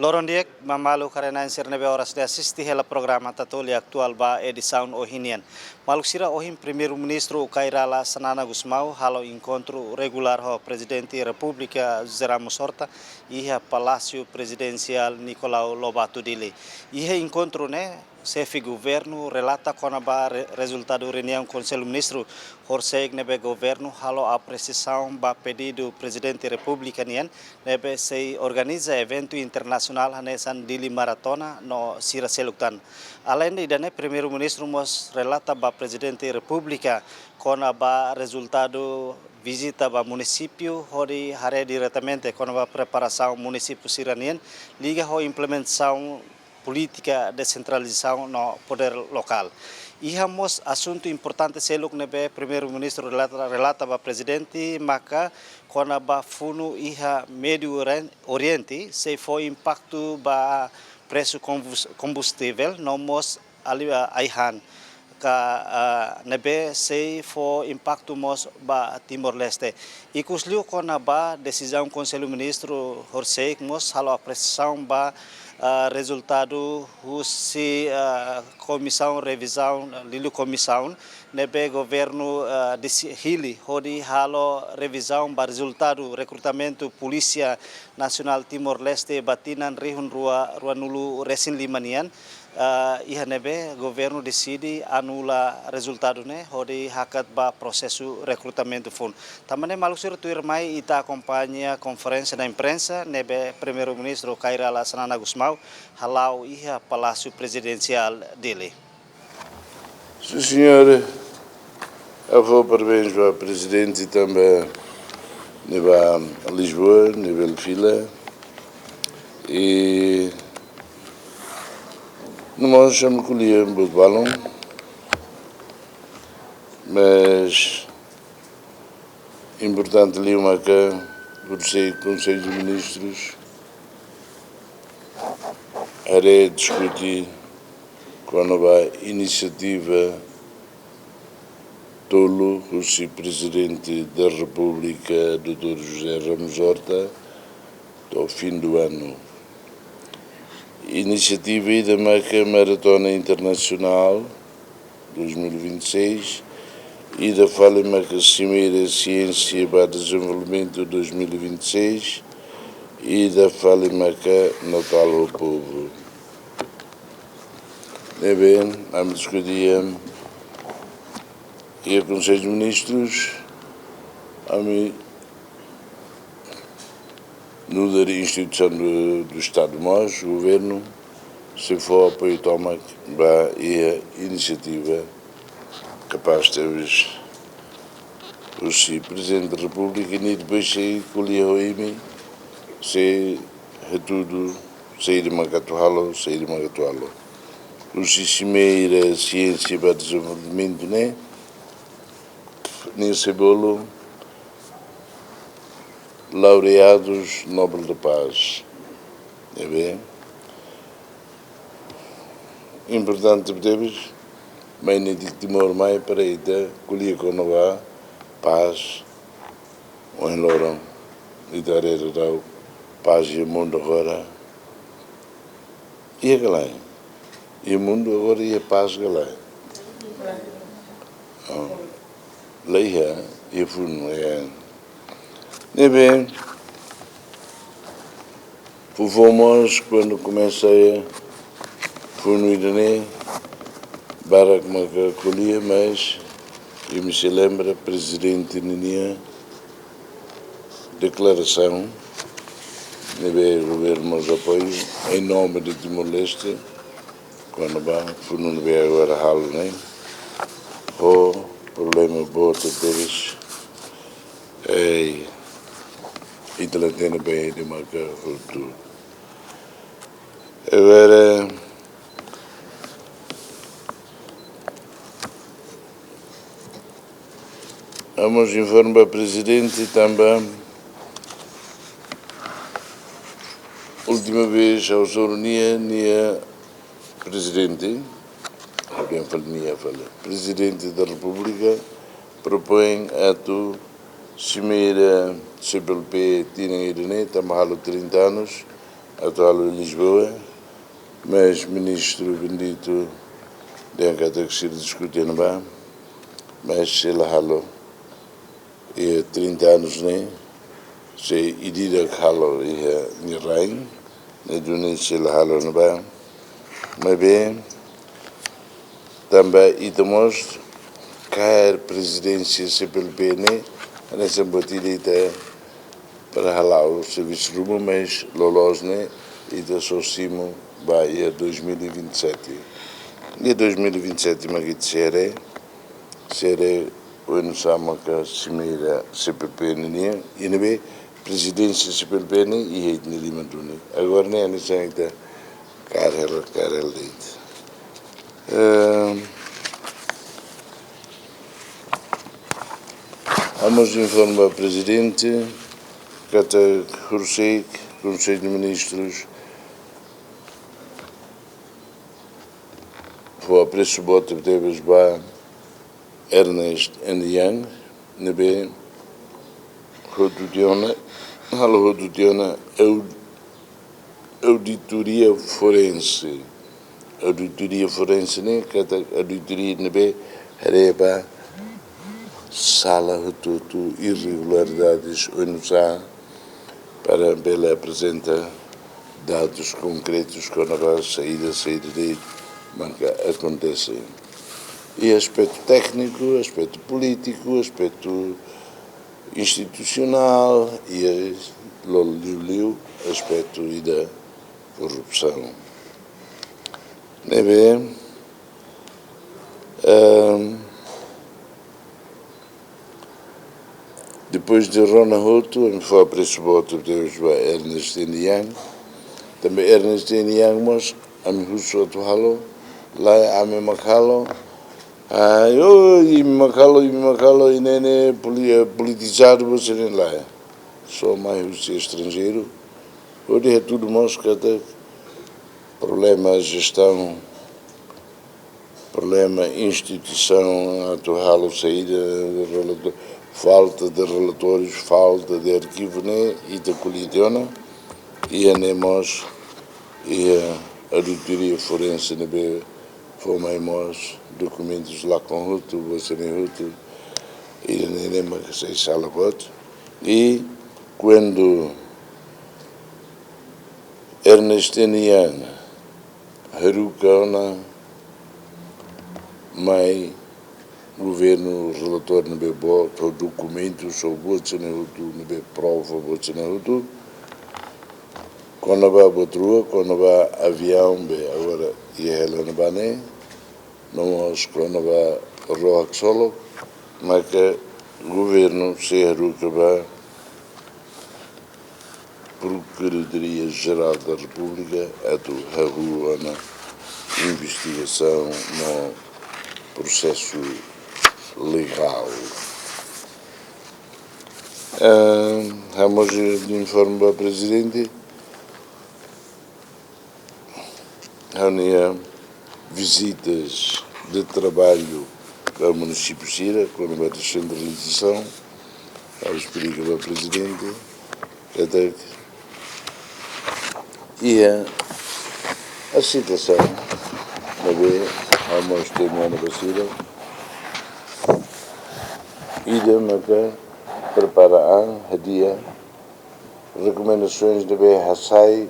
Lorondiek, mamalu karena nebe horas de assistir hela programa tatoli atual ba edição ohinian. Malu sira ohim primeiro-ministro Kairala Sanana Gusmao halo encontro regular ho presidente República José Ramos Horta e Palácio Presidencial Nicolau Lobato Dili. E encontro chefe governo relata conaba resultado reunião Conselho Ministro Horseg nebe governo halo apreciação ba pedido presidente República nien nebe se organiza evento internacional hanesan Dili Maratona no Sira Seluktan. Além de primeiro-ministro mos relata ba presidente República conaba resultado visita ba município hori hare diretamente conaba preparação município siranien liga ho implementação política descentralização no poder local. Ihamos assunto importante seluk nebe primeiro-ministro relata ba presidente maka kona ba funu iha Médio Oriente se foi impacto ba preço combustível no mos ali aihan ka nebe se foi impacto mos ba Timor-Leste. Ikusliu kona ba decisão Conselho Ministro Horseg mos halo apreciação ba resultado husi comissão revisão lilu comissão nebe governo de hili hodi halo revisão ba resultado recrutamento polícia nacional Timor-Leste batinan rihun rua nulu resin limanian iha nebe governo decide anula resultado hodi hakat ba processo recrutamento fun tamane malusir tuir mai ita acompanha conferência da imprensa nebe primeiro-ministro Kairala Sanana Gusmao halau iha Palácio Presidencial dele. Sim, senhor. Eu vou parabéns ao presidente e também a Lisboa, nível fila. E nós chamamos que ele é balão, mas importante ali uma que por ser Conselho de Ministros era discutir quando a iniciativa tolo o presidente da República, Dr. José Ramos Horta, ao fim do ano. Iniciativa da Maratona Internacional 2026 e da Fala-Maca Cimeira Ciência para Desenvolvimento 2026 e da Fala-Maca Natal ao Povo. É bem, vamos discutir e o Conselho de Ministros no da instituição do Estado-Maior, o governo, se for apoio toma e a iniciativa capaz de o Presidente da República e depois se colher o IMI, se é tudo, sair de Macatualo. O Cimeira Ciência para Desenvolvimento, nesse bolo, laureados Nobel da Paz. É bem? Importante temos, mas nem de Timor mais para ir colher com nova paz, ou em Lourão, e dar paz e o mundo agora. E a galera? E o mundo agora e a paz, galera. Leia e fundo é. É bem. Fomos quando comecei a funir Barack Macacolia, mas eu me se lembra presidente Ninia declaração o governo nos apoio em nome de Timor-Leste quando foi no agora halo o problema bota deles e Italantena bem de marca tudo agora vamos informar o presidente também última vez ao Zoronia presidente presidente da República propõe a tu Cimeira CPLP tinha ido também há 30 anos atual em Lisboa, mas ministro bendito de que se discutindo bem, mas se lá halo e 30 anos né, se idira halo e nirain, ne duni se lá halo no bem, mas bem também itamos cair presidência se pelo PN, nessa batida para halar o serviço rumo, mas lolos né e da Socimo vai a 2027. E 2027 magit será o ano sama que cimeira CPP né e nebe presidência CPP né e é de Lima Duni. Agora né nessa ainda carel leite. Vamos informar o presidente que o Conselho de Ministros foi a preço bota de Devesba Ernest Young, nebe rodudiona auditoria forense né que auditoria nebe reba sala tudo irregularidades onde para ela apresenta dados concretos quando a saída de manca acontece. E aspecto técnico, aspecto político, aspecto institucional e aspecto da corrupção. Nebe depois de Rona Hoto, me foi a preço boto de Ernest Young, também Ernest Young, mas a me russo atualo, lá a me macalo, e me macalo, e nene politizado você nem lá, só mais russo estrangeiro, hoje é tudo mosca, problema gestão, problema instituição, atual saída, falta de relatórios, falta de arquivo, né, e da colidona, e anemos e a auditoria forense, né, fomos documentos lá com Ruto, você nem Ruto, e nem que sei sala voto, e quando Ernestinian Harukaona mai governo relator nebe bo to documentos sobre o cenário nebe prova o cenário quando vai botrua quando vai avião be agora e ela não vai nem nós quando vai rock solo mas que governo será que vai Procuradoria Geral da República a do rua na investigação no processo legal. Vamos de informe ao presidente. Há visitas de trabalho ao município de Sira, com a descentralização, ao explicar ao presidente, até e a situação, vamos ter uma vacina, e de preparar a dia recomendações de BHSAI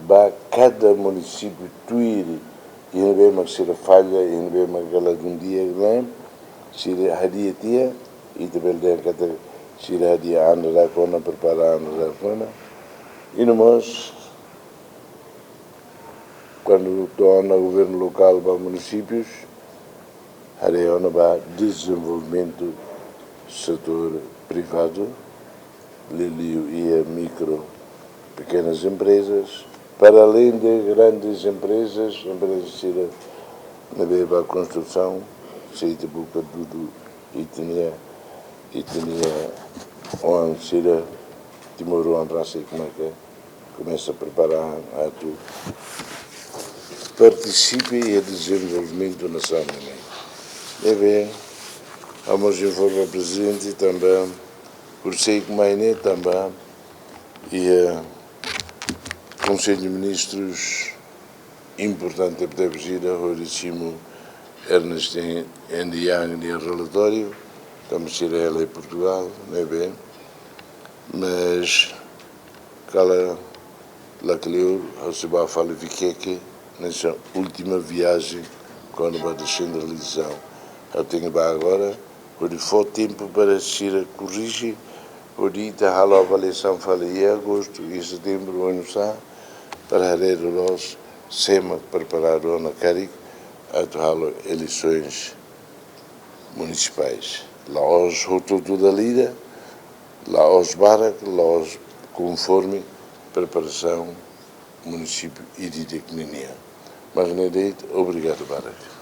para cada município tuir e não vê mais ser falha e não vê mais aquela de dia se a dia tia e também cada se a dia anda lá quando preparar anda lá quando e nós quando estou no governo local para municípios Areona para desenvolvimento setor privado, Lilio e micro, pequenas empresas, para além de grandes empresas que na beba construção, sei de boca tudo e tinha onde se Timor para sei como é que começa a preparar a tu participe e desenvolvimento nacional. É bem, vamos informar o presidente também, por sei que mais também, e Conselho de Ministros importante deve ir a Horizimo Ernest Ndiaye relatório, estamos a ir a ela em Portugal, não é bem, mas cala lá que eu se vai falar que nessa última viagem quando vai descentralização. Eu tenho agora, onde for tempo para ir a corrigir, onde está a avaliação fala em agosto e setembro, ano passado, para nós SEMA preparado na CARIC a eleições municipais. Lá os Rotuto da Lira, lá os Barak, lá os conforme preparação município e de Tecninia. Mas, obrigado, Barak.